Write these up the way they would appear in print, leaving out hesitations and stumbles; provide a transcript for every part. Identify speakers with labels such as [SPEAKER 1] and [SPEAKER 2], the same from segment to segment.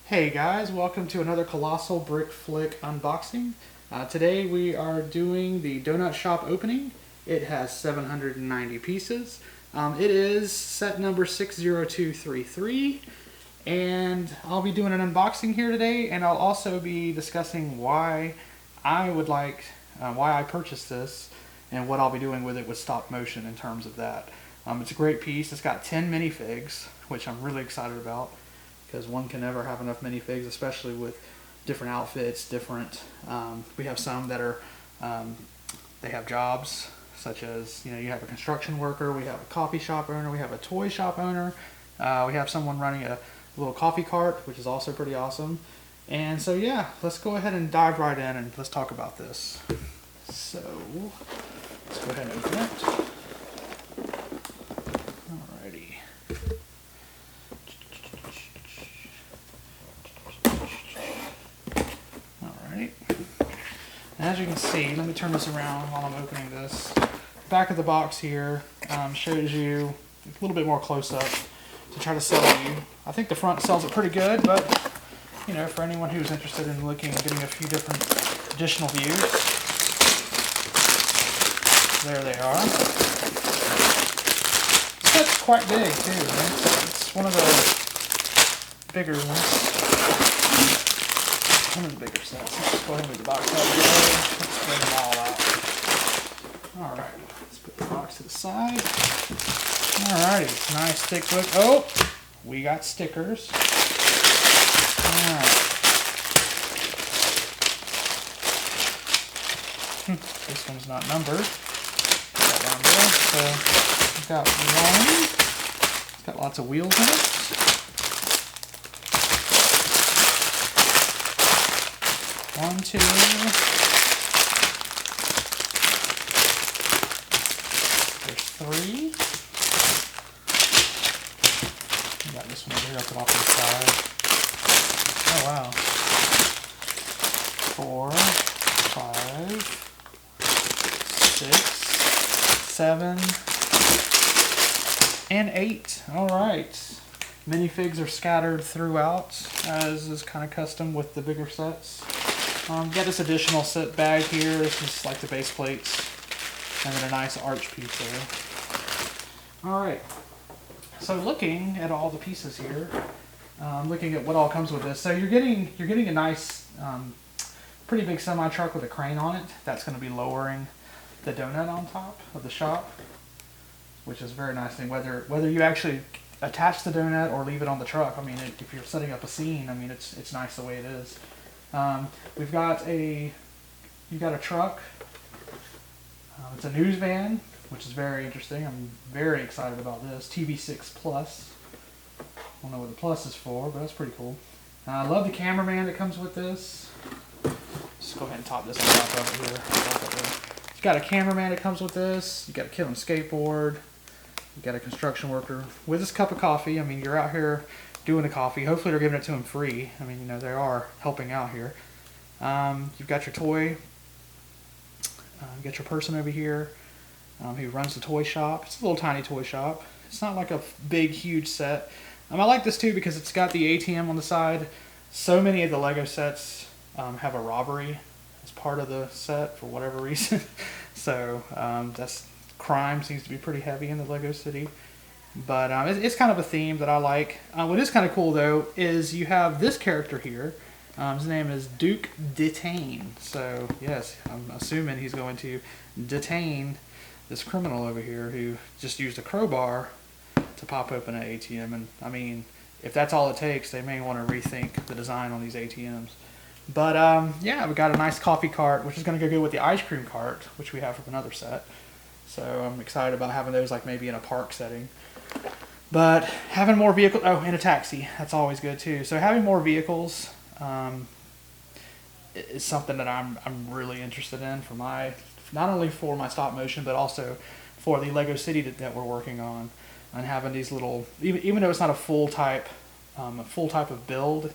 [SPEAKER 1] Hey guys, welcome to another Colossal Brick Flick unboxing. Today we are doing the donut shop opening. It has 790 pieces. It is set number 60233, and I'll be doing an unboxing here today, and I'll also be discussing why I purchased this and what I'll be doing with it with stop motion in terms of that. It's a great piece. It's got 10 minifigs, which I'm really excited about, because one can never have enough minifigs, especially with different outfits, we have some that are, they have jobs, such as, you have a construction worker, we have a coffee shop owner, we have a toy shop owner, we have someone running a little coffee cart, which is also pretty awesome. And so yeah, let's go ahead and dive right in and let's talk about this. So, let's go ahead and open it. Alrighty. As you can see, let me turn this around while I'm opening this. Back of the box here shows you a little bit more close up to try to sell you. I think the front sells it pretty good, but for anyone who's interested in getting a few different additional views, there they are. This set's quite big too. It's one of the bigger ones. One of the bigger sets. Let's just go ahead and move the box out of the way. Let's bring them all out. Alright, let's put the box to the side. Alrighty, nice thick book. Oh, we got stickers. Alright. This one's not numbered. Put that down there. So, we've got one. It's got lots of wheels in it. One, two, there's three. We got this one over here, I'll put off to the side. Oh wow. 4, 5, 6, 7, and 8. Alright. Minifigs are scattered throughout, as is kind of custom with the bigger sets. Got this additional set bag here. This is like the base plates, and then a nice arch piece there. Alright, so looking at all the pieces here, looking at what all comes with this, so you're getting a nice, pretty big semi truck with a crane on it. That's going to be lowering the donut on top of the shop, which is a very nice thing. Whether you actually attach the donut or leave it on the truck, I mean, if you're setting up a scene, I mean, it's nice the way it is. You've got a truck. It's a news van, which is very interesting. I'm very excited about this. TV6 Plus. I don't know what the plus is for, but that's pretty cool. I love the cameraman that comes with this. Just go ahead and top this on top of it here. You've got a cameraman that comes with this. You've got a kid on a skateboard. You've got a construction worker with his cup of coffee. I mean, you're out here doing the coffee. Hopefully they're giving it to him free. I mean, they are helping out here. You've got your toy. You've got your person over here who runs the toy shop. It's a little tiny toy shop. It's not like a big, huge set. I like this too because it's got the ATM on the side. So many of the Lego sets have a robbery as part of the set for whatever reason. So crime seems to be pretty heavy in the Lego City. But it's kind of a theme that I like. What is kind of cool though is you have this character here. His name is Duke Detain. So yes, I'm assuming he's going to detain this criminal over here who just used a crowbar to pop open an ATM. And I mean, if that's all it takes, they may want to rethink the design on these ATMs. But yeah, we got a nice coffee cart, which is going to go good with the ice cream cart, which we have from another set. So I'm excited about having those, like maybe in a park setting. But having more vehicles, and a taxi, that's always good too. So having more vehicles is something that I'm really interested in for not only for my stop motion, but also for the Lego City that we're working on, and having these little, even though it's not a full type of build,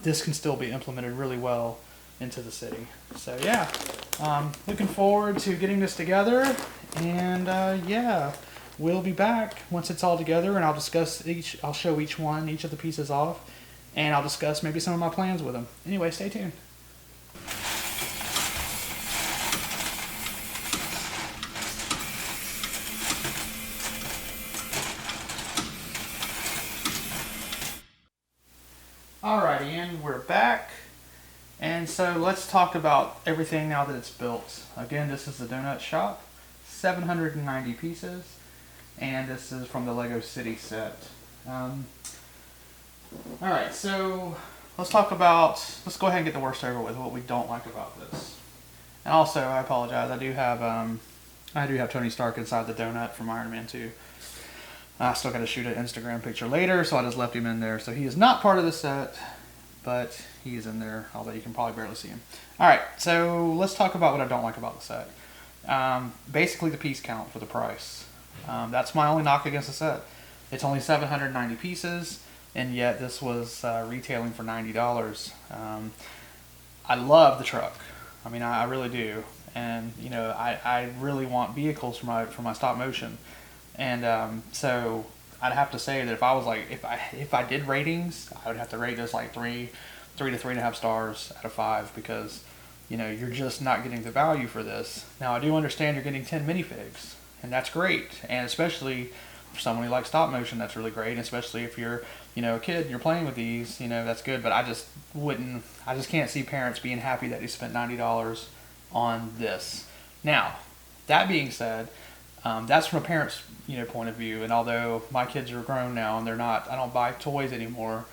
[SPEAKER 1] this can still be implemented really well into the city. So yeah, looking forward to getting this together, and yeah. We'll be back once it's all together, and I'll show each of the pieces off, and I'll discuss maybe some of my plans with him. Anyway, stay tuned. Alrighty, and we're back. And so let's talk about everything now that it's built. Again, this is the donut shop, 790 pieces, and this is from the Lego City set. Alright, so let's go ahead and get the worst over with, what we don't like about this. And also, I apologize, I do have Tony Stark inside the donut from Iron Man 2. I still got to shoot an Instagram picture later, so I just left him in there. So he is not part of the set, but he's in there, although you can probably barely see him. Alright, so let's talk about what I don't like about the set. Basically the piece count for the price. That's my only knock against the set. It's only 790 pieces, and yet this was retailing for $90. I love the truck. I mean, I really do. And, you know, I really want vehicles for my stop motion. And so I'd have to say that if I was like, if I did ratings, I would have to rate this like 3 to 3.5 stars out of 5, because, you know, you're just not getting the value for this. Now, I do understand you're getting 10 minifigs, and that's great. And especially for someone who likes stop motion, that's really great. And especially if you're, you know, a kid and you're playing with these, you know, that's good. But I just can't see parents being happy that they spent $90 on this. Now, that being said, that's from a parent's, you know, point of view. And although my kids are grown now and I don't buy toys anymore,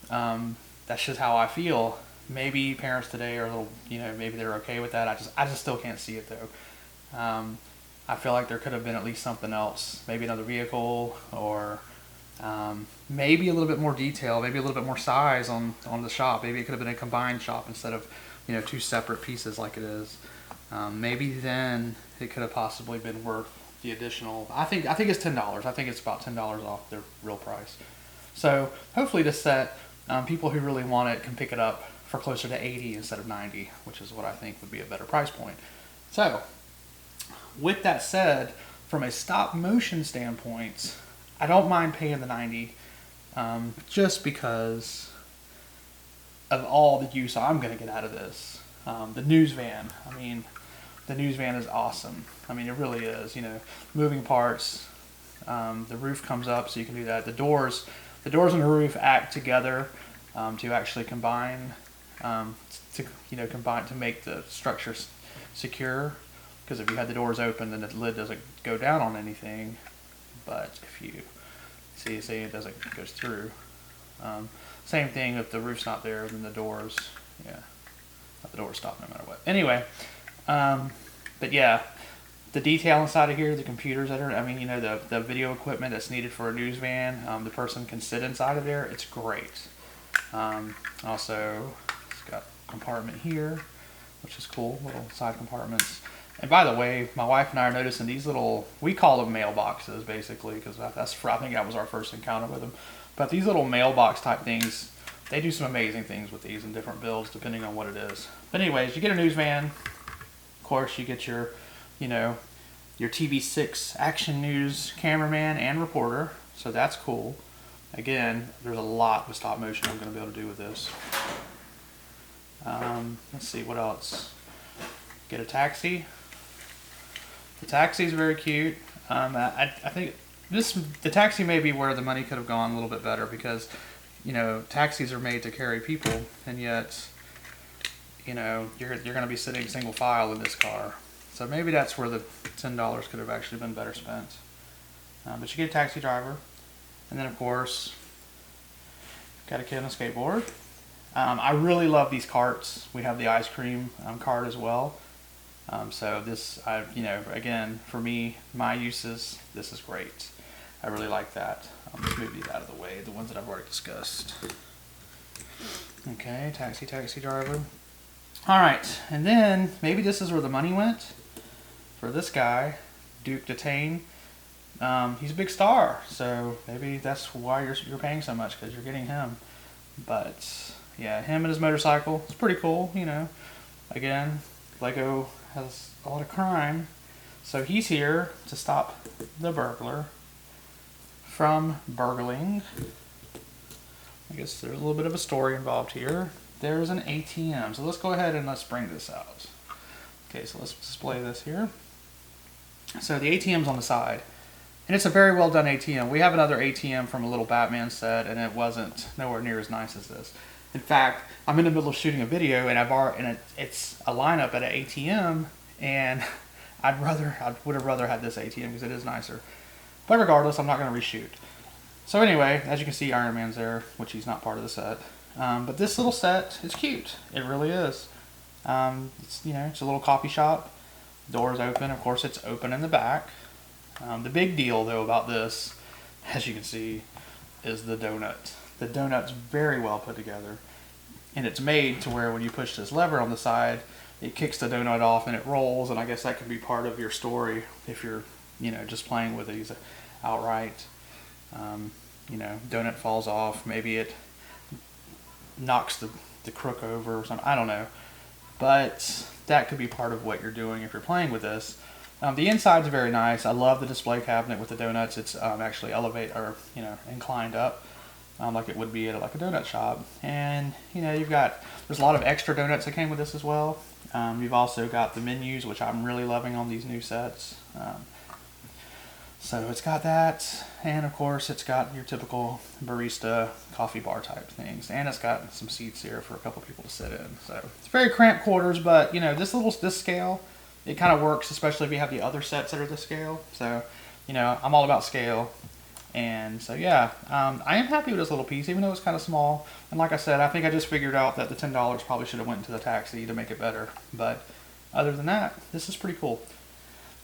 [SPEAKER 1] that's just how I feel. Maybe parents today are a little, you know, maybe they're okay with that. I just still can't see it though. I feel like there could have been at least something else, maybe another vehicle, or maybe a little bit more detail, maybe a little bit more size on the shop. Maybe it could have been a combined shop instead of, you know, 2 separate pieces like it is. Maybe then it could have possibly been worth the additional. I think it's $10. I think it's about $10 off their real price. So hopefully this set, people who really want it can pick it up for closer to 80 instead of 90, which is what I think would be a better price point. So with that said, from a stop motion standpoint, I don't mind paying the 90, just because of all the use I'm going to get out of this. The news van, I mean, the news van is awesome. I mean, it really is, you know, moving parts. The roof comes up, so you can do that. The doors and the roof act together to actually combine, to make the structure secure. Because if you had the doors open, then the lid doesn't go down on anything. But if you see it goes through. Same thing if the roof's not there, then the doors, the doors stop no matter what. Anyway, but yeah, the detail inside of here, the computers the video equipment that's needed for a news van, the person can sit inside of there. It's great. Also, it's got a compartment here, which is cool, little side compartments. And by the way, my wife and I are noticing these little, we call them mailboxes basically, because I think that was our first encounter with them. But these little mailbox type things, they do some amazing things with these in different builds depending on what it is. But anyways, you get a news van. Of course, you get your TV6 action news cameraman and reporter. So that's cool. Again, there's a lot with stop motion I'm going to be able to do with this. Let's see, what else? Get a taxi. The taxi is very cute. I think the taxi may be where the money could have gone a little bit better, because, you know, taxis are made to carry people, and yet, you know, you're going to be sitting single file in this car. So maybe that's where the $10 could have actually been better spent. But you get a taxi driver, and then of course, got a kid on a skateboard. I really love these carts. We have the ice cream cart as well. So this, again, for me, my uses, this is great. I really like that. Let's move these out of the way, the ones that I've already discussed. Okay, taxi driver. All right, and then maybe this is where the money went for this guy, Duke Detain. He's a big star, so maybe that's why you're paying so much, because you're getting him. But yeah, him and his motorcycle, it's pretty cool, you know. Again, Lego has a lot of crime, so he's here to stop the burglar from burgling. I guess there's a little bit of a story involved here. There's an ATM. So let's go ahead and let's bring this out. Okay, so let's display this here. So the ATM's on the side. And it's a very well done ATM. We have another ATM from a little Batman set, and it wasn't nowhere near as nice as this. In fact, I'm in the middle of shooting a video, and it's a lineup at an ATM, and I would have rather had this ATM because it is nicer. But regardless, I'm not going to reshoot. So anyway, as you can see, Iron Man's there, which he's not part of the set. But this little set is cute. It really is. It's a little coffee shop. Doors open. Of course, it's open in the back. The big deal, though, about this, as you can see, is the donut. The donut's very well put together, and it's made to where when you push this lever on the side, it kicks the donut off and it rolls, and I guess that could be part of your story if you're, just playing with these outright. Donut falls off, maybe it knocks the crook over or something, I don't know. But that could be part of what you're doing if you're playing with this. The inside's very nice. I love the display cabinet with the donuts. It's actually inclined up like it would be at like a donut shop. And there's a lot of extra donuts that came with this as well. You've also got the menus, which I'm really loving on these new sets. So it's got that, and of course it's got your typical barista coffee bar type things, and it's got some seats here for a couple people to sit in. So it's very cramped quarters, but this scale, it kind of works, especially if you have the other sets that are this scale. So I'm all about scale, and so yeah, I am happy with this little piece, even though it's kind of small. And like I said, I think I just figured out that the $10 probably should have went into the taxi to make it better. But other than that, this is pretty cool.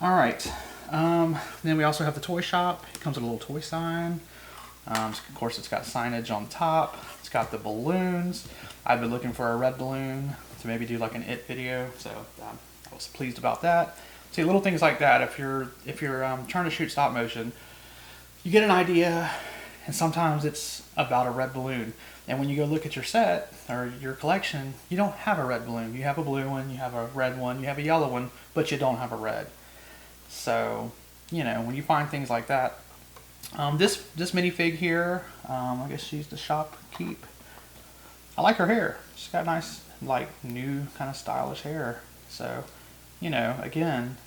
[SPEAKER 1] All right. Then we also have the toy shop. It comes with a little toy sign. Of course, it's got signage on top. It's got the balloons. I've been looking for a red balloon to maybe do like an It video, so I was pleased about that. See, little things like that. If you're trying to shoot stop motion, you get an idea, and sometimes it's about a red balloon. And when you go look at your set or your collection, you don't have a red balloon. You have a blue one, you have a red one, you have a yellow one, but you don't have a red. So, when you find things like that, this minifig here, I guess she's the shopkeep. I like her hair. She's got nice, like, new kind of stylish hair. So, again,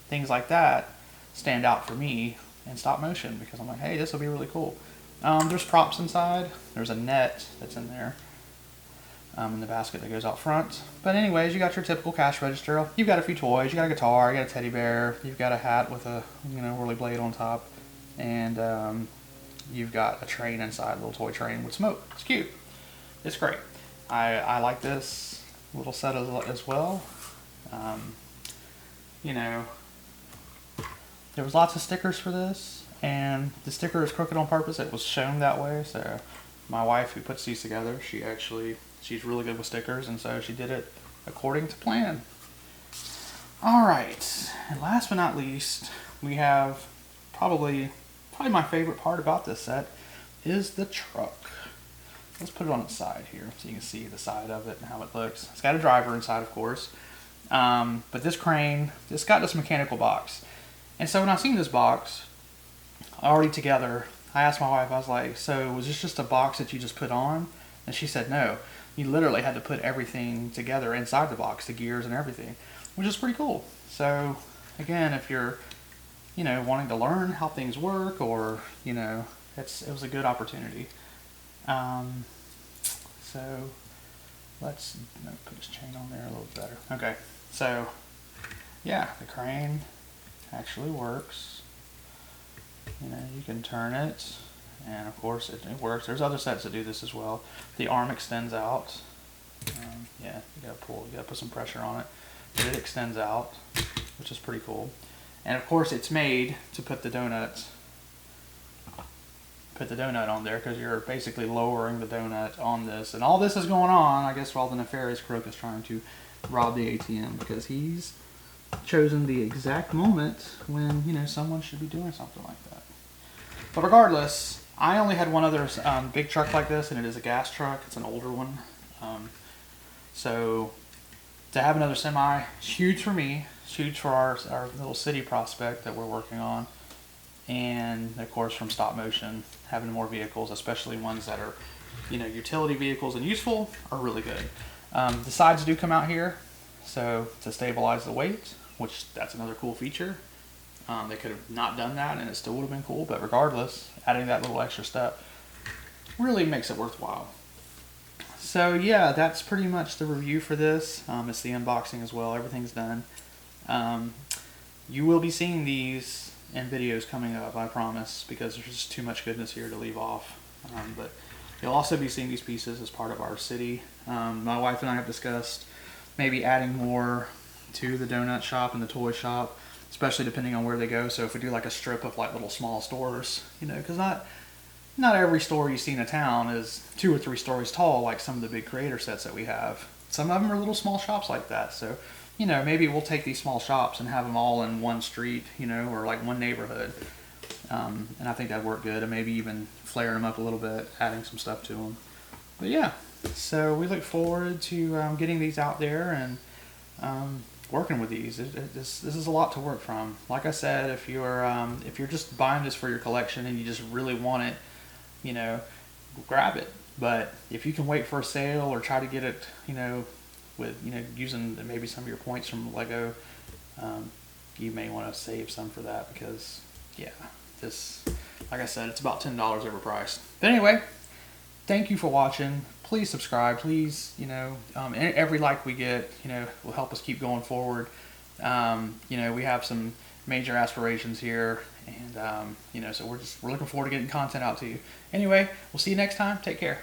[SPEAKER 1] things like that stand out for me in stop motion because I'm like, hey, this will be really cool. There's props inside. There's a net that's in there. In the basket that goes out front. But anyways, you got your typical cash register. You've got a few toys. You got a guitar. You got a teddy bear. You've got a hat with a whirly blade on top, and you've got a train inside, a little toy train with smoke. It's cute. It's great. I like this little set as well. There was lots of stickers for this, and the sticker is crooked on purpose. It was shown that way. So my wife, who puts these together, she's really good with stickers, and so she did it according to plan. Alright, and last but not least, we have probably my favorite part about this set is the truck. Let's put it on its side here so you can see the side of it and how it looks. It's got a driver inside, of course, but this crane, it's got this mechanical box. And so when I seen this box already together, I asked my wife, I was like, so was this just a box that you just put on? And she said no. You literally had to put everything together inside the box, the gears and everything, which is pretty cool. So again, if you're, wanting to learn how things work, or, it was a good opportunity. So let's put this chain on there a little better. Okay, so yeah, the crane actually works. You can turn it, and of course it works. There's other sets that do this as well. The arm extends out. Yeah, you gotta put some pressure on it, but it extends out, which is pretty cool. And of course it's made to put the donut on there, because you're basically lowering the donut on this. And all this is going on, I guess, while the nefarious crook is trying to rob the ATM, because he's chosen the exact moment when someone should be doing something like that. But regardless, I only had one other big truck like this, and it is a gas truck. It's an older one. So to have another semi, it's huge for me. It's huge for our little city prospect that we're working on. and of course from stop motion, having more vehicles, especially ones that are, you know, utility vehicles and useful, are really good. The sides do come out here, so to stabilize the weight, which that's another cool feature. They could have not done that and it still would have been cool, but regardless, adding that little extra step really makes it worthwhile. So yeah, that's pretty much the review for this. It's the unboxing as well. Everything's done. You will be seeing these in videos coming up, I promise, because there's just too much goodness here to leave off. But you'll also be seeing these pieces as part of our city. My wife and I have discussed maybe adding more to the donut shop and the toy shop, especially depending on where they go. So if we do like a strip of like little small stores, you know, because not every store you see in a town is 2 or 3 stories tall like some of the big creator sets that we have. Some of them are little small shops like that. So, you know, maybe we'll take these small shops and have them all in one street, you know, or like one neighborhood. And I think that'd work good, and maybe even flaring them up a little bit, adding some stuff to them. But yeah, so we look forward to getting these out there and working with these. This is a lot to work from. Like I said, if you're just buying this for your collection and you just really want it, you know, grab it. But if you can wait for a sale or try to get it, you know, with, you know, using maybe some of your points from Lego, you may want to save some for that, because yeah, this, like I said, it's about $10 overpriced. But anyway, thank you for watching. Please subscribe. Please, you know, every like we get, you know, will help us keep going forward. You know, we have some major aspirations here, and you know, so we're looking forward to getting content out to you. Anyway, we'll see you next time. Take care.